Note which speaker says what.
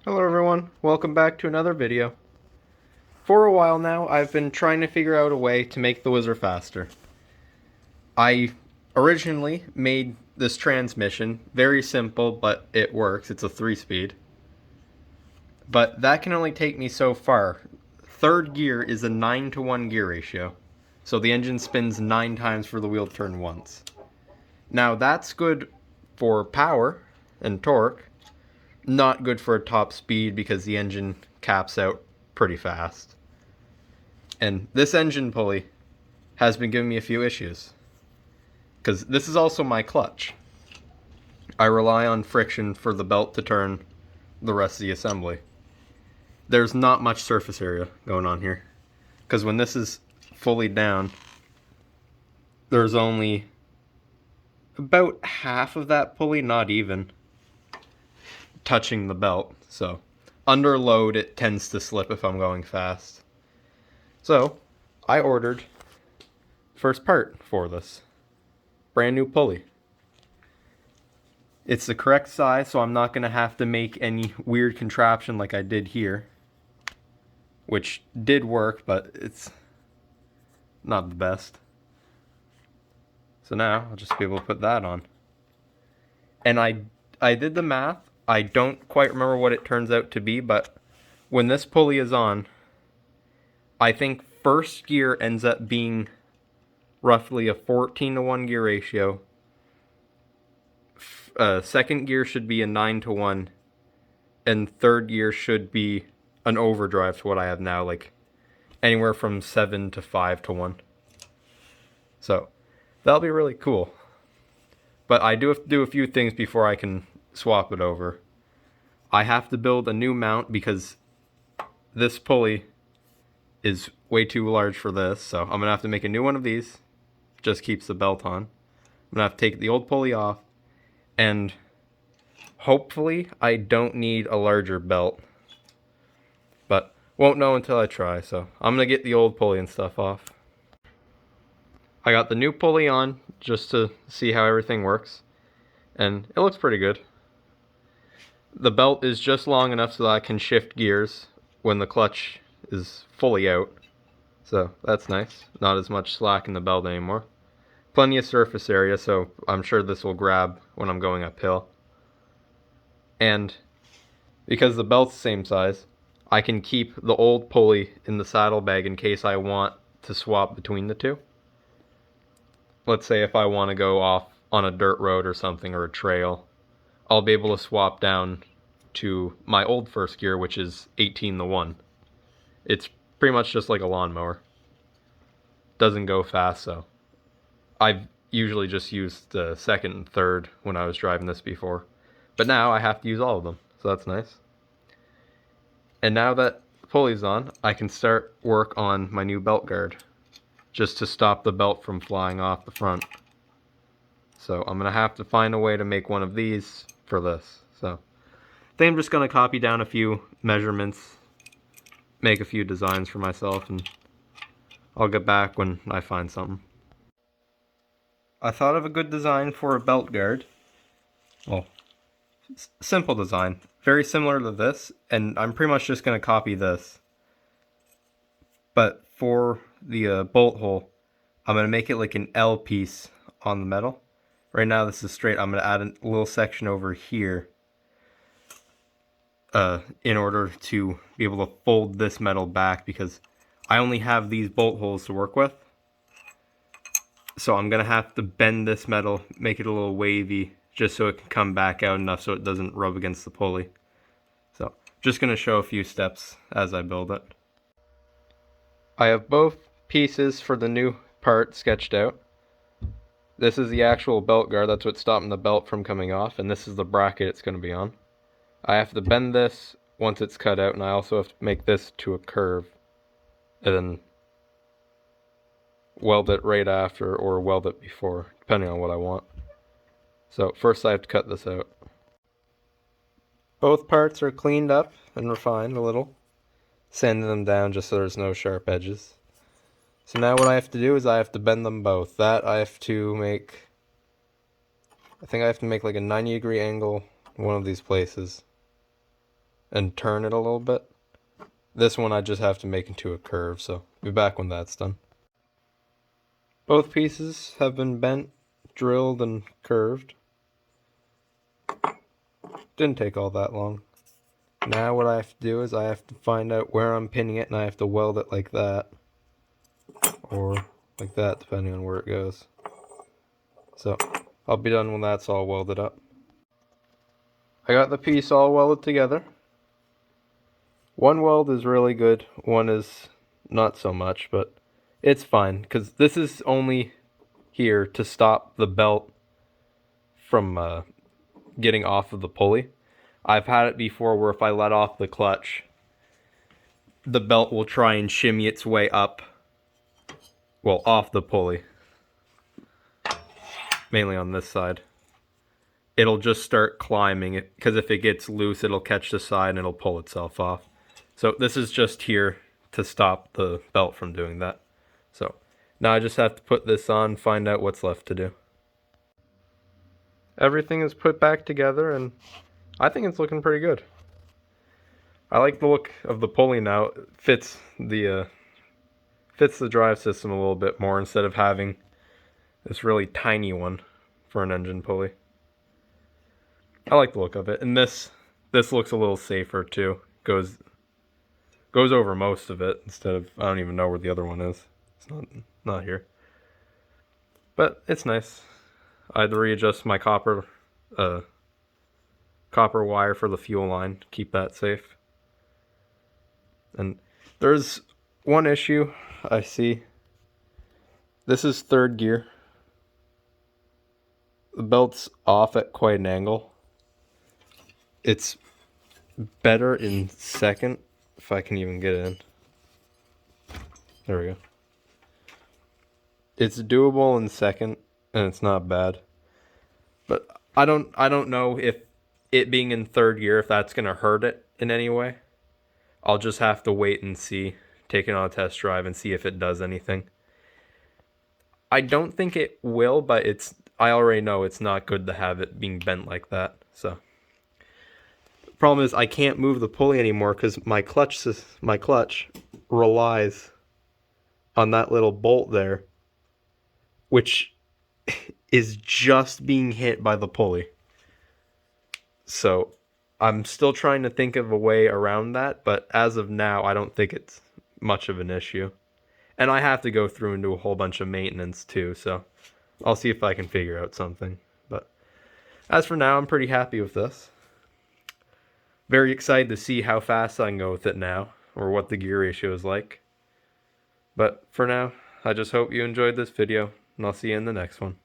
Speaker 1: Hello everyone, welcome back to another video. For a while now, I've been trying to figure out a way to make the Whizzer faster. I originally made this transmission very simple, but it works. It's a 3-speed. But that can only take me so far. Third gear is a 9-to-1 gear ratio. So the engine spins 9 times for the wheel to turn once. Now that's good for power and torque. Not good for a top speed because the engine caps out pretty fast. And this engine pulley has been giving me a few issues. Because this is also my clutch. I rely on friction for the belt to turn the rest of the assembly. There's not much surface area going on here. Because when this is fully down, there's only about half of that pulley, not even, touching the belt. So under load it tends to slip if I'm going fast. So I ordered first part for this. Brand new pulley. It's the correct size, so I'm not going to have to make any weird contraption like I did here. Which did work, but it's not the best. So now I'll just be able to put that on. And I did the math. I don't quite remember what it turns out to be, but when this pulley is on, I think first gear ends up being roughly a 14-to-1 gear ratio. Second gear should be a 9-to-1, and third gear should be an overdrive to what I have now, like anywhere from 7 to 5-to-1. So that'll be really cool. But I do have to do a few things before I can swap it over. I have to build a new mount because this pulley is way too large for this, so I'm going to have to make a new one of these. Just keeps the belt on. I'm going to have to take the old pulley off, and hopefully I don't need a larger belt. But won't know until I try, so I'm going to get the old pulley and stuff off. I got the new pulley on just to see how everything works, and it looks pretty good. The belt is just long enough so that I can shift gears when the clutch is fully out. So that's nice. Not as much slack in the belt anymore. Plenty of surface area, so I'm sure this will grab when I'm going uphill. And because the belt's the same size, I can keep the old pulley in the saddlebag in case I want to swap between the two. Let's say if I want to go off on a dirt road or something, or a trail, I'll be able to swap down to my old first gear, which is 18-to-1. It's pretty much just like a lawnmower. Doesn't go fast, so I've usually just used the second and third when I was driving this before. But now I have to use all of them, so that's nice. And now that the pulley's on, I can start work on my new belt guard, just to stop the belt from flying off the front. So I'm going to have to find a way to make one of these for this. So I think I'm just going to copy down a few measurements, make a few designs for myself, and I'll get back when I find something. I thought of a good design for a belt guard. Well, simple design. Very similar to this, and I'm pretty much just going to copy this. But for the bolt hole, I'm going to make it like an L piece on the metal. Right now this is straight. I'm going to add a little section over here in order to be able to fold this metal back, because I only have these bolt holes to work with. So I'm going to have to bend this metal, make it a little wavy, just so it can come back out enough so it doesn't rub against the pulley. So just going to show a few steps as I build it. I have both pieces for the new part sketched out. This is the actual belt guard, that's what's stopping the belt from coming off, and this is the bracket it's going to be on. I have to bend this once it's cut out, and I also have to make this to a curve, and then weld it right after, or weld it before, depending on what I want. So first I have to cut this out. Both parts are cleaned up and refined a little, sanding them down just so there's no sharp edges. So now what I have to do is I have to bend them both. That I have to make, I think I have to make like a 90-degree angle in one of these places. and turn it a little bit. This one I just have to make into a curve, so be back when that's done. Both pieces have been bent, drilled, and curved. Didn't take all that long. Now what I have to do is I have to find out where I'm pinning it, and I have to weld it like that. Or like that, depending on where it goes. So, I'll be done when that's all welded up. I got the piece all welded together. One weld is really good, one is not so much, but it's fine, because this is only here to stop the belt from getting off of the pulley. I've had it before where if I let off the clutch, the belt will try and shimmy its way up, well, off the pulley. Mainly on this side. It'll just start climbing, because if it gets loose, it'll catch the side and it'll pull itself off. So this is just here to stop the belt from doing that. So now I just have to put this on, find out what's left to do. Everything is put back together, and I think it's looking pretty good. I like the look of the pulley now. It fits the drive system a little bit more instead of having this really tiny one for an engine pulley. I like the look of it, and this looks a little safer too. Goes over most of it instead of, I don't even know where the other one is. It's not here. But it's nice. I had to readjust my copper wire for the fuel line to keep that safe. And there's one issue I see. This is third gear. The belt's off at quite an angle. It's better in second, if I can even get it in. There we go. It's doable in second, and it's not bad. But I don't know if it being in third gear, if that's gonna hurt it in any way. I'll just have to wait and see, take it on a test drive and see if it does anything. I don't think it will, but I already know it's not good to have it being bent like that. So the problem is I can't move the pulley anymore because my clutch relies on that little bolt there, which is just being hit by the pulley. So I'm still trying to think of a way around that, but as of now, I don't think it's much of an issue. And I have to go through and do a whole bunch of maintenance too, so I'll see if I can figure out something. But as for now, I'm pretty happy with this. Very excited to see how fast I can go with it now, or what the gear ratio is like. But for now, I just hope you enjoyed this video, and I'll see you in the next one.